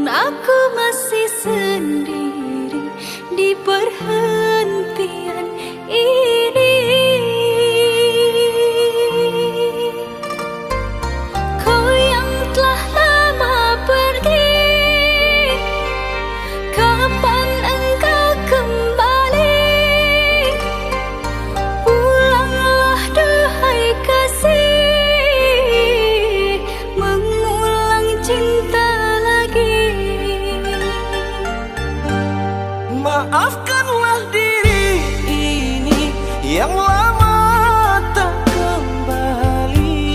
aku masih sendiri di perhentian ini. Kau yang telah lama pergi, kapan engkau kembali? Pulanglah duhai kasih, mengulang cinta lagi. Maafkanlah diri ini yang lama tak kembali,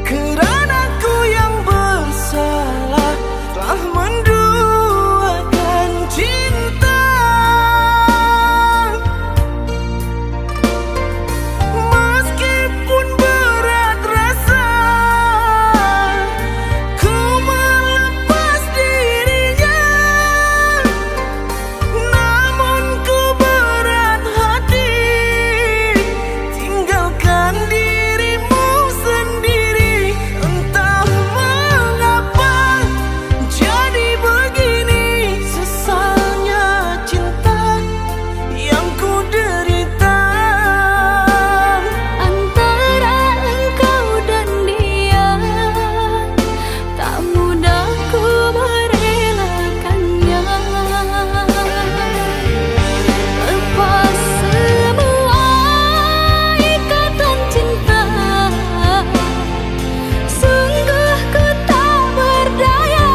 kerana ku yang bersalah telah menduakan cinta. Meskipun berat rasa ku melepas dirinya, namun ku berat hati tinggalkan dirimu sendiri. Entah mengapa jadi begini, sesalnya cinta yang ku derita. Antara engkau dan dia, tak mudah ku merelakannya. Lepas semua ikatan cinta, sungguh ku tak berdaya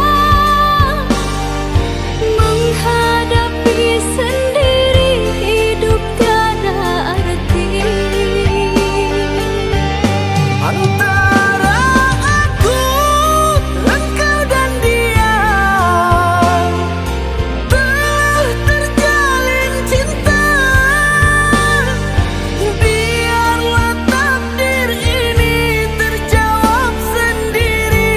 menghadapi sendiri hidup tiada arti. Antara aku, engkau dan dia telah terjalin cinta. Biarlah takdir ini terjawab sendiri.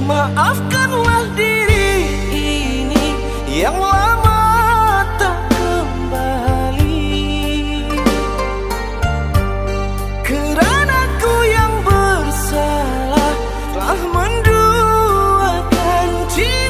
Maafkanlah diri ini yang lama tak kembali, kerana ku yang bersalah telah menduakan cinta.